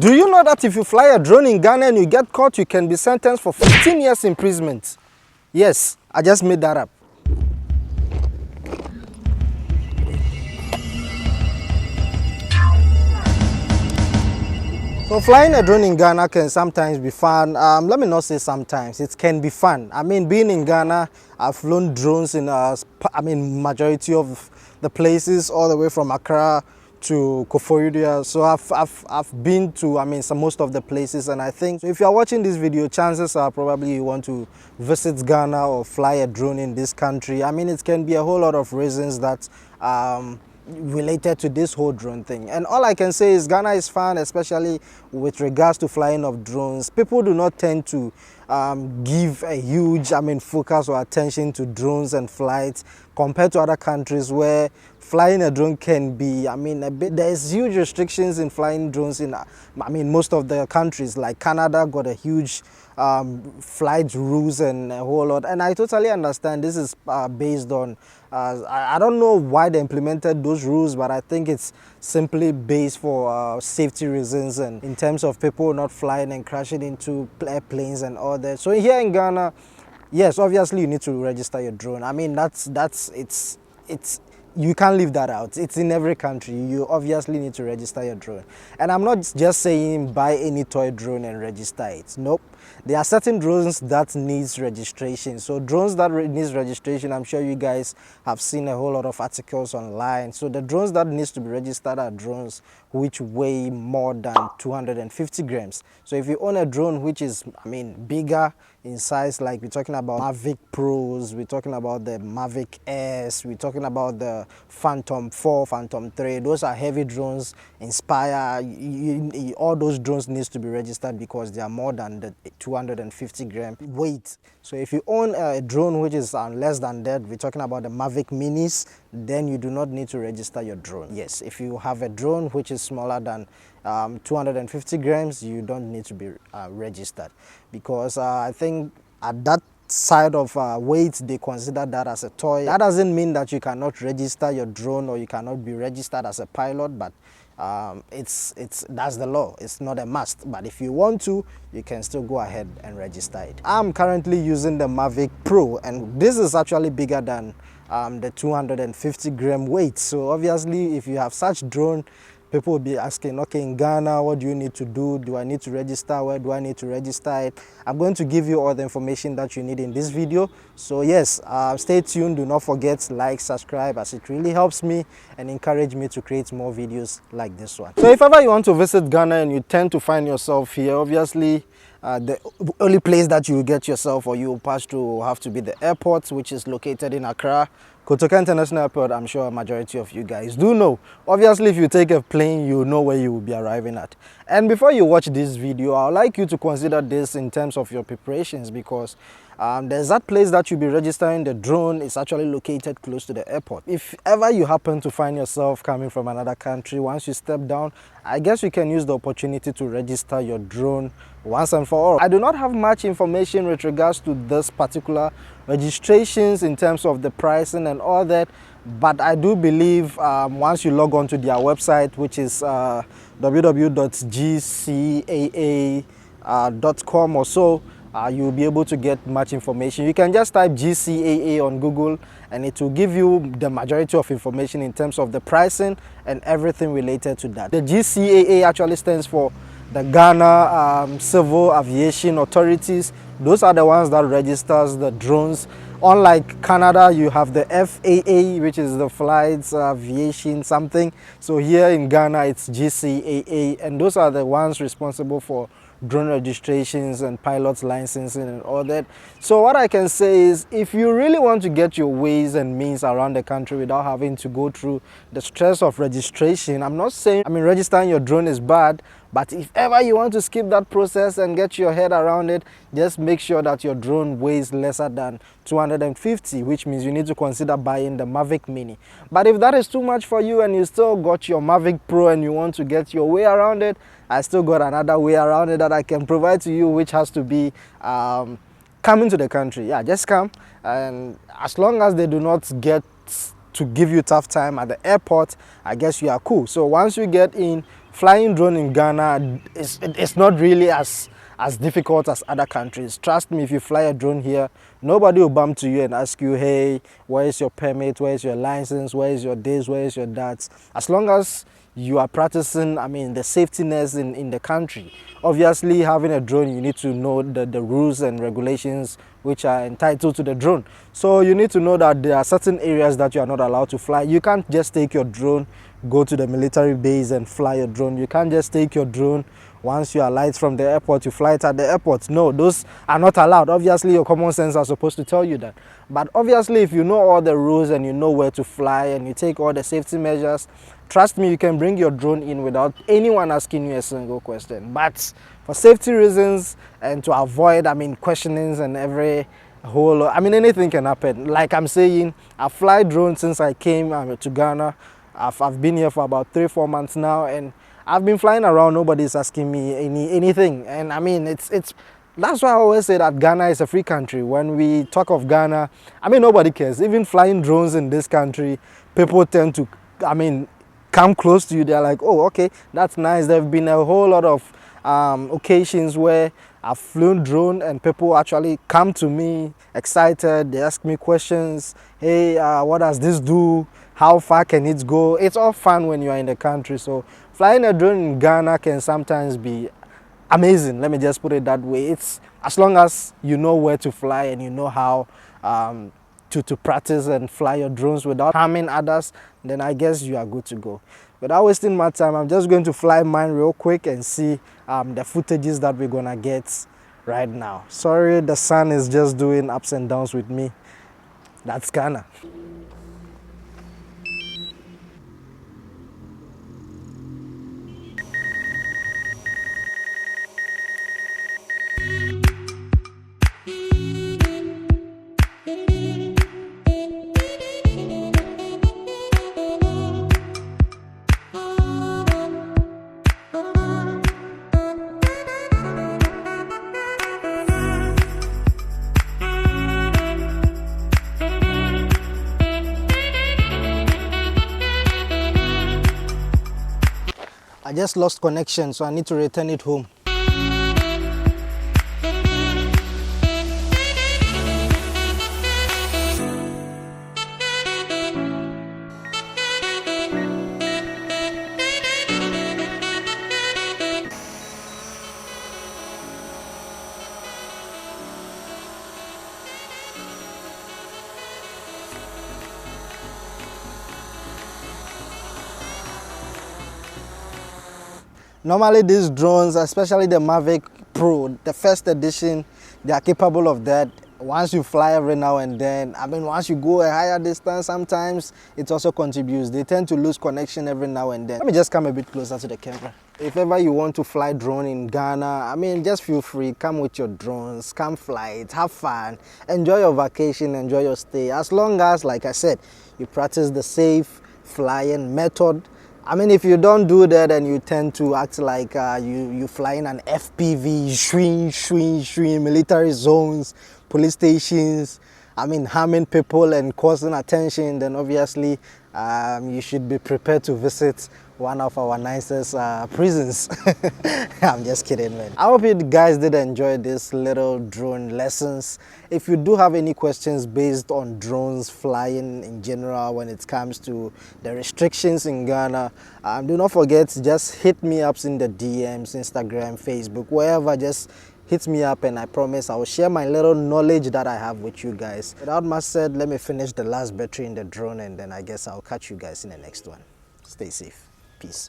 Do you know that if you fly a drone in Ghana and you get caught, you can be sentenced for 15 years imprisonment? Yes, I just made that up. So flying a drone in Ghana can sometimes be fun. Let me not say sometimes, it can be fun. I mean, being in Ghana, I've flown drones in majority of the places, all the way from Accra to Koforidua. So I've been to most of the places, and I think if you are watching this video, chances are probably you want to visit Ghana or fly a drone in this country. I mean, it can be a whole lot of reasons that related to this whole drone thing, and all I can say is Ghana is fun, especially with regards to flying of drones. People do not tend to give a huge focus or attention to drones and flights compared to other countries where flying a drone can be there's huge restrictions in flying drones in most of the countries. Like Canada got a huge flight rules and a whole lot, and I totally understand this is based on I don't know why they implemented those rules, but I think it's simply based for safety reasons and in terms of people not flying and crashing into airplanes and all that. So here in Ghana, yes, obviously you need to register your drone. I mean, it's you can't leave that out. It's in every country. You obviously need to register your drone. And I'm not just saying buy any toy drone and register it. Nope. There are certain drones that needs registration. So drones that needs registration, I'm sure you guys have seen a whole lot of articles online. So the drones that needs to be registered are drones which weigh more than 250 grams. So if you own a drone which is bigger in size, like we're talking about Mavic Pros, we're talking about the Mavic Airs, we're talking about the Phantom 4, Phantom 3, those are heavy drones. Inspire, all those drones needs to be registered because they are more than the 250 gram weight. So if you own a drone which is less than that, we're talking about the Mavic Minis, then you do not need to register your drone. Yes, if you have a drone which is smaller than 250 grams, you don't need to be registered, because I think at that side of weight they consider that as a toy. That doesn't mean that you cannot register your drone or you cannot be registered as a pilot, but that's the law. It's not a must, but if you want to, you can still go ahead and register it. I'm currently using the Mavic Pro, and this is actually bigger than the 250 gram weight. So obviously if you have such drone, people will be asking, okay, in Ghana, what do you need to do? Do I need to register? Where do I need to register it? I'm going to give you all the information that you need in this video. So yes, stay tuned. Do not forget to like, subscribe, as it really helps me and encourage me to create more videos like this one. So if ever you want to visit Ghana and you tend to find yourself here, obviously the only place that you will get yourself or you will pass through will have to be the airport, which is located in Accra. Kotoka International Airport, I'm sure a majority of you guys do know. Obviously, if you take a plane, you know where you will be arriving at. And before you watch this video, I would like you to consider this in terms of your preparations, because there's that place that you'll be registering the drone is actually located close to the airport. If ever you happen to find yourself coming from another country, once you step down, I guess you can use the opportunity to register your drone once and for all. I do not have much information with regards to this particular registrations in terms of the pricing and all that, but I do believe once you log on to their website, which is www.gcaa.com or so, you'll be able to get much information. You can just type GCAA on Google and it will give you the majority of information in terms of the pricing and everything related to that. The GCAA actually stands for the Ghana Civil Aviation Authorities. Those are the ones that registers the drones. Unlike Canada, you have the FAA, which is the Flights Aviation something. So here in Ghana, it's GCAA, and those are the ones responsible for drone registrations and pilot's licensing and all that. So what I can say is, if you really want to get your ways and means around the country without having to go through the stress of registration, I'm not saying registering your drone is bad, but if ever you want to skip that process and get your head around it, just make sure that your drone weighs lesser than 250, which means you need to consider buying the Mavic Mini. But if that is too much for you and you still got your Mavic Pro and you want to get your way around it, I still got another way around it that I can provide to you, which has to be coming to the country. Yeah, just come, and as long as they do not get to give you tough time at the airport, I guess you are cool. So once you get in, flying drone in Ghana it's not really as difficult as other countries. Trust me, if you fly a drone here, nobody will bump to you and ask you, hey, where is your permit, where is your license, where is your this, where is your that. As long as you are practicing, I mean, the safety nets in the country. Obviously, having a drone, you need to know the rules and regulations which are entitled to the drone. So you need to know that there are certain areas that you are not allowed to fly. You can't just take your drone, go to the military base and fly your drone. You can't just take your drone once you alight from the airport, you fly it at the airport. No, those are not allowed. Obviously, your common sense are supposed to tell you that. But obviously, if you know all the rules and you know where to fly and you take all the safety measures, trust me, you can bring your drone in without anyone asking you a single question. But for safety reasons and to avoid, I mean, questionings and every whole, I mean, anything can happen. Like I'm saying, I fly drones since I came to Ghana. I've been here for about 3-4 months now, and I've been flying around. Nobody's asking me anything. And I mean, it's that's why I always say that Ghana is a free country. When we talk of Ghana, I mean, nobody cares. Even flying drones in this country, people tend to, I mean, come close to you. They're like, oh, okay, that's nice. There have been a whole lot of occasions where I've flown drone and people actually come to me excited. They ask me questions. Hey, what does this do? How far can it go? It's all fun when you are in the country. So flying a drone in Ghana can sometimes be amazing. Let me just put it that way. It's as long as you know where to fly and you know how to practice and fly your drones without harming others, then I guess you are good to go. Without wasting my time, I'm just going to fly mine real quick and see the footages that we're gonna get right now. Sorry, the sun is just doing ups and downs with me. That's Ghana. I just lost connection, so I need to return it home. Normally these drones, especially the Mavic Pro, the first edition, they are capable of that. Once you fly every now and then, I mean, once you go a higher distance, sometimes it also contributes. They tend to lose connection every now and then. Let me just come a bit closer to the camera. If ever you want to fly drone in Ghana, I mean, just feel free, come with your drones, come fly it, have fun, enjoy your vacation, enjoy your stay. As long as, like I said, you practice the safe flying method. I mean, if you don't do that and you tend to act like you flying an FPV, swing, military zones, police stations, I mean, harming people and causing attention, then obviously you should be prepared to visit one of our nicest prisons. I'm just kidding, man. I hope you guys did enjoy this little drone lessons. If you do have any questions based on drones flying in general when it comes to the restrictions in Ghana, do not forget, just hit me up in the DMs, Instagram, Facebook, wherever. Just hit me up and I promise I will share my little knowledge that I have with you guys. Without much said, let me finish the last battery in the drone and then I guess I'll catch you guys in the next one. Stay safe. Peace.